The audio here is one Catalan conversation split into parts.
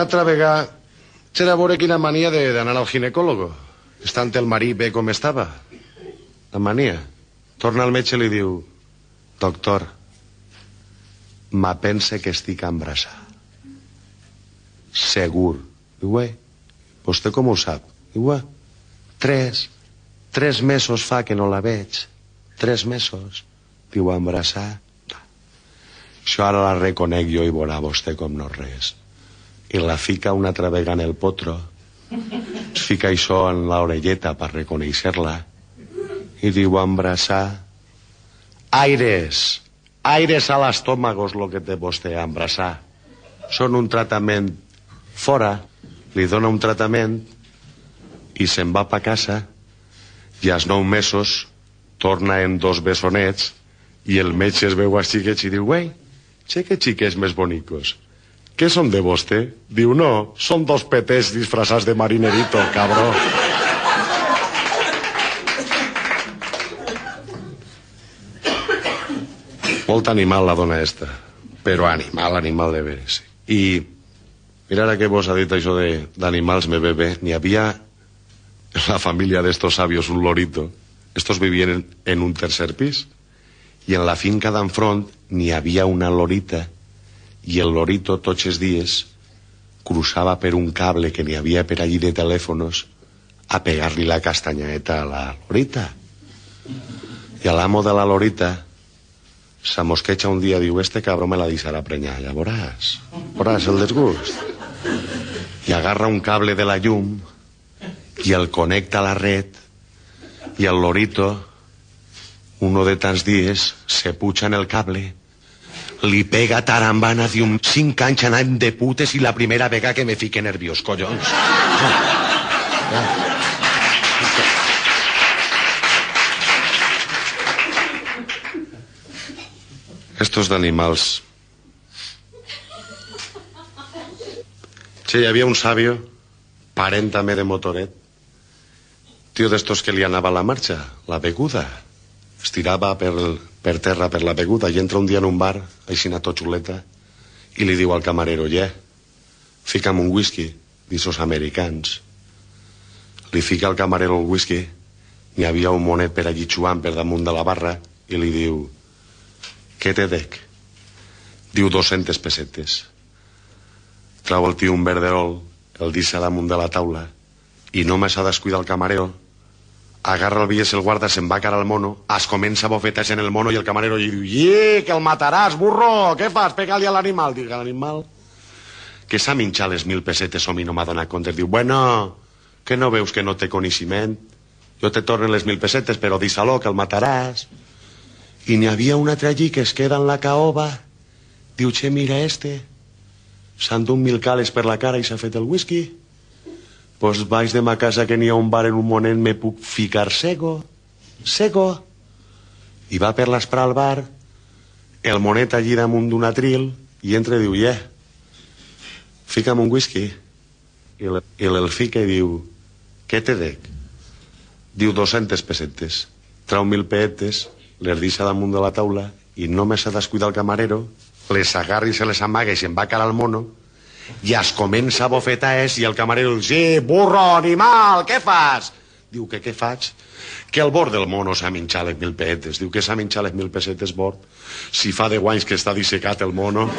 L'altra vegada c'era a veure quina mania d'anar al ginecòlogo. Estant el marit bé com estava. La mania. Torna al metge i li diu: doctor, ma pense que estic embarassada. Segur. Diu, vostè com ho sap? Diu, 3 mesos fa que no la veig. 3 mesos. Diu, embarassada. Això ara la reconec jo i veurà vostè com no res. I la fica una altra vegada en el potro. Es fica això en l'orelleta per reconèixer-la. I diu, embarassar. Aires a l'estómago és el que té vostè, embarassar. Són un tractament fora, li dona un tractament i se'n va pa casa i als 9 mesos torna en 2 besonets i el metge es veu als xiquets i diu, que xiquets més bonicos. Què són de vostè? Diu, no, són 2 petets disfressats de marinerito, cabró. Molt animal la dona esta, però animal de veres. I mira, ara que vos ha dit això d'animals me ve bé, n'hi havia en la família d'estos sabios un lorito. Estos vivien en un tercer pis i en la finca d'enfront n'hi havia una lorita i el lorito tots els dies cruzava per un cable que n'hi havia per allí de telèfonos a pegar-li la castanyeta a la lorita. I a l'amo de la lorita s'amosqueja un dia, diu, este cabró me la deixarà prenyar, ja veuràs el desgust. I agarra un cable de la llum i el connecta a la red i el lorito, uno de tants dies, se puja en el cable, li pega tarambana, diu, 5 anys anant de putes i la primera vegada que me fique nerviós, collons. Estos d'animals. Sí, hi havia un sabio, parent també de Motoret, tio d'estos que li anava a la marxa, la beguda. Es tirava per terra per la beguda i entra un dia en un bar, aixina tot xuleta, i li diu al camarero, fica'm un whisky, d'issos americans. Li fica al camarero el whisky, n'hi havia un monet per allí xuant per damunt de la barra, i li diu, què te dec? Diu 200 pessetes. Trau el tio un verderol, el deixa damunt de la taula, i només s'ha descuidat el camarero, agarra el bitllet, el guarda, se'n va cara al mono, es comença a bofetar en el mono i el camarero li diu, que el mataràs, burro, què fas? Pega-li a l'animal. Diu, l'animal, que s'ha minxat les 1.000 pessetes o mi no m'ha donat compte. Diu, bueno, que no veus que no té coneixement? Jo te torno les 1.000 pessetes, però deixa-lo, que el mataràs. I n'hi havia un altre allí que es queda en la caoba. Diu, mira s'han dut 1.000 cales per la cara i s'ha fet el whisky. Pues vaig de ma casa que n'hi ha un bar en un moment, me puc ficar seco. I va per l'esprà al bar, el monet allí damunt d'un atril, i entra i diu, fica'm un whisky. I el fica i diu, què te dec? Diu 200 pessetes. Trau 1.000 peetes, les deixa damunt de la taula i només s'ha descuidat el camarero, les agarra i se les amaga i se'n va cara al mono i es comença a bofetar i el camarero diu, burro, animal, què fas? Diu, què faig? Que el bord del mono s'ha minxat les 1.000 peetes. Diu, que s'ha minxat les 1.000 pessetes bord? Si fa 10 anys que està dissecat el mono.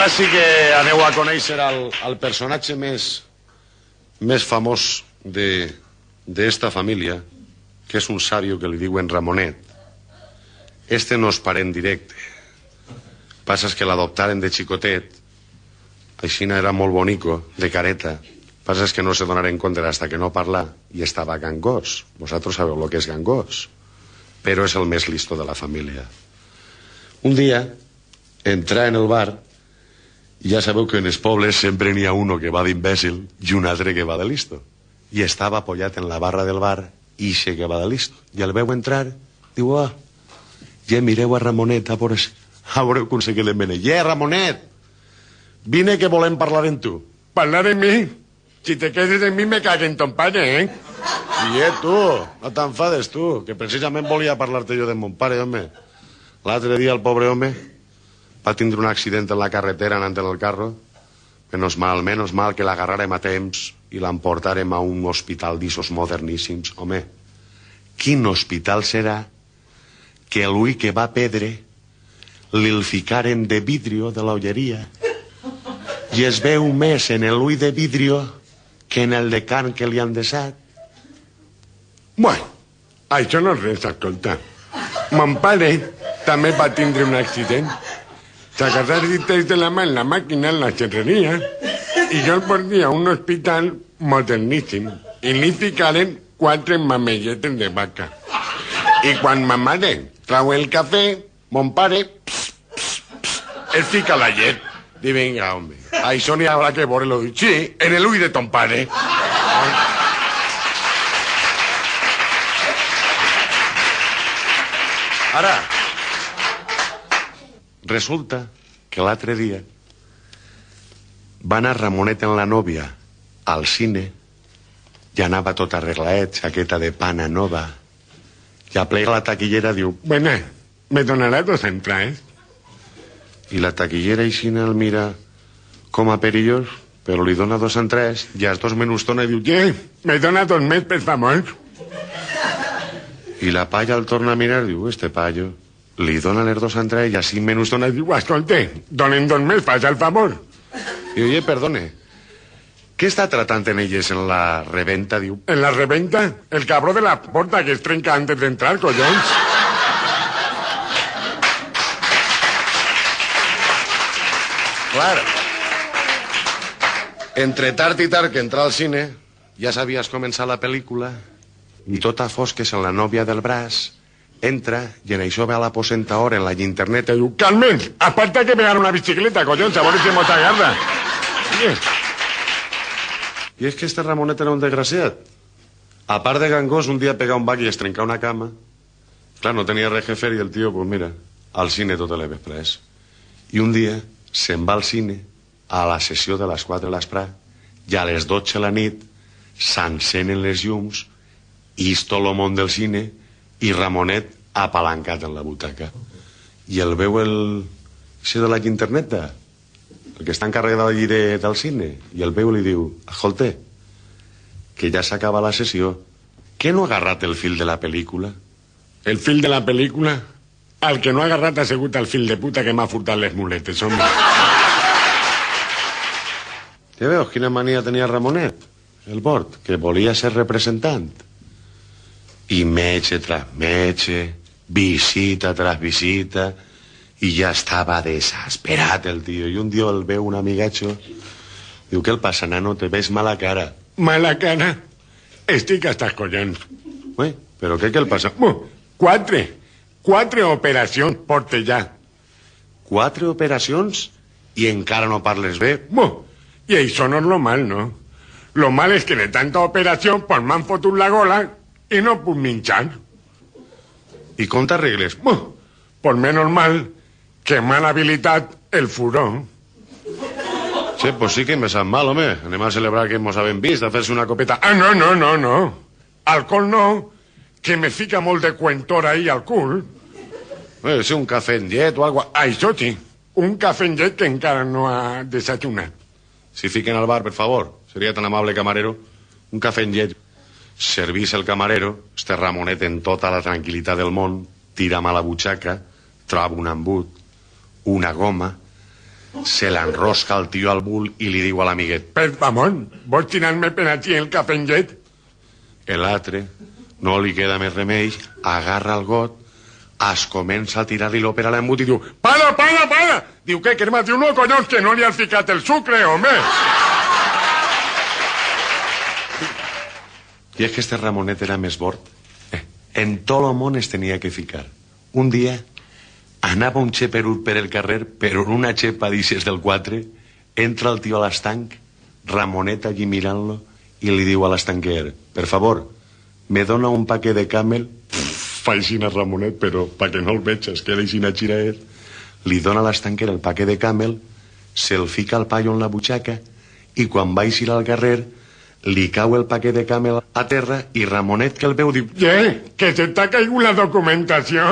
Ara sí que aneu a conèixer el personatge més famós d'esta família, que és un sàvio que li diuen Ramonet. Este no és parent directe. Passa que l'adoptaren de xicotet, així era molt bonico, de careta. Passa que no se donaren compte hasta que no parla i estava gangós. Vosaltres sabeu el que és gangós, però és el més listo de la família. Un dia, entra en el bar. Ja sabeu que en els pobles sempre n'hi ha uno que va d'imbècil i un altre que va de listo. I estava apoyat en la barra del bar ixe que va de listo. I el veu entrar, diu, ja mireu a Ramonet, a Haureu aconseguit l'embenellar. Ramonet, vine que volem parlar amb tu. ¿Parlar en mí? Si te quedes en mí me cago en ton pare, ¿eh? Tu, no t'enfades, tu, que precisament volia parlar-te jo de mon pare, home. L'altre dia el pobre home va tindre un accident en la carretera anant en el carro. Menos mal que l'agarrarem a temps i l'emportarem a un hospital d'issos moderníssims. Home, quin hospital serà que l'ull que va perdre li'l ficaren de vidrio de l'olleria i es veu més en l'ull de vidrio que en el de carn que li han deixat. Bueno, això no és res, escolta. Mon pare també va tindre un accident. S'agarrà dites de la mà en la màquina, en la xerreria, i jo el portia a un hospital moderníssim i li ficaren 4 mamelletes de vaca. I quan ma mare trau el cafè, mon pare es fica la llet. Di, vinga, home, això n'hi haurà que veure l'ull. Sí, en l'ull de ton pare. Ara, resulta que l'altre dia va anar Ramonet en la nòvia al cine, ja anava tot arreglat, jaqueta de pana nova, ja plega la taquillera, diu... Bueno, me donarà 2 entrades. I la taquillera aixina el mira com a perillós, però li dona 2 entrades, i als 2 minuts torna i diu... Me dona 2 més, per favor. I la palla el torna a mirar, diu, este pallo, li dona les 2 entrades i a 5 minuts torna i diu... Escolta, donen 2 més, fas el favor. I oye, perdone, què està tratant en elles en la reventa, diu? En la reventa? El cabró de la porta que es trenca antes de entrar, collons. Clar. Entre tard i tard que entrar al cine, ja sabies començar la pel·lícula, i tota fosques en la nòvia del braç, entra i en això ve a l'aposentador en la interneta i diu... Carmen, aparta que pegar una bicicleta, collons, a veure si mos agarra. I és que este Ramonet era un desgraciat. A part de gangós, un dia pega un bac i es trenca una cama. Clar, no tenia res que fer i el tio, pues mira, al cine totes les vesprades. I un dia se'n va al cine a la sessió de les 4 de l'esprà i a les 12 de la nit s'encenen les llums i és tot el món del cine i Ramonet apalancat en la butaca. I el veu això de la interneta, el que està encarregat allí del cine, i el veu i li diu, escolta, que ja s'acaba la sessió, què no ha agarrat el fil de la pel·lícula? El fil de la pel·lícula? El que no ha agarrat ha sigut el fill de puta que m'ha furtat les muletes, home. Ja veus quina mania tenia Ramonet, el Bort, que volia ser representant. I metge tras metge, visita tras visita, i ja estava desesperat el tio. I un dia el veu un amigatxo, diu, què el passa, nano? Te ves mala cara. Mala cara? Estic hasta els collons. Ui, però què el passa? 4 operacions porte ja. 4 operacions i encara no parles bé? I això no és lo mal, no? Lo mal és que de tanta operació pues m'han fotut la gola i no puc minxar. I com t'arregles? Pues menos mal que m'han habilitat el furó. Sí, pues sí que me sap mal, home. Anem a celebrar que mos havem vist, a fer-se una copeta. No. Alcohol no, que me fica molt de cuentor ahí al cul. Sí, un cafè en llet o algo. Això sí, un cafè en llet que encara no ha desayunat. Si fiquen al bar, per favor. Seria tan amable, camarero. Un cafè en llet. Servís el camarero, este Ramonet en tota la tranquil·litat del món, tira a la butxaca, troba un embut, una goma, se l'enrosca al tio al bull i li diu a l'amiguet: Per favor, vols tirar-me per aquí el cafè en llet? L'altre no li queda més remei, agarra el got, es comença a tirar-li-lo per a l'embut i diu: Para! Diu, què m'has dit? No, collons, que no li has ficat el sucre, home! I és que este Ramonet era més bord. En tot el món es tenia que ficar. Un dia anava un xeperut per el carrer, però en una xepa d'ixes del 4, entra el tio a l'estanc, Ramonet allí mirant-lo, i li diu a l'estanquer: per favor, me dona un paquet de Camel. Fa aixina Ramonet, però perquè no el veig, es queda aixina xiraet. li dona a l'estanquera el paquet de Camel, se'l fica al paio en la butxaca i quan va eixir al carrer li cau el paquet de Camel a terra i Ramonet, que el veu, diu: Que se t'ha caigut la documentació.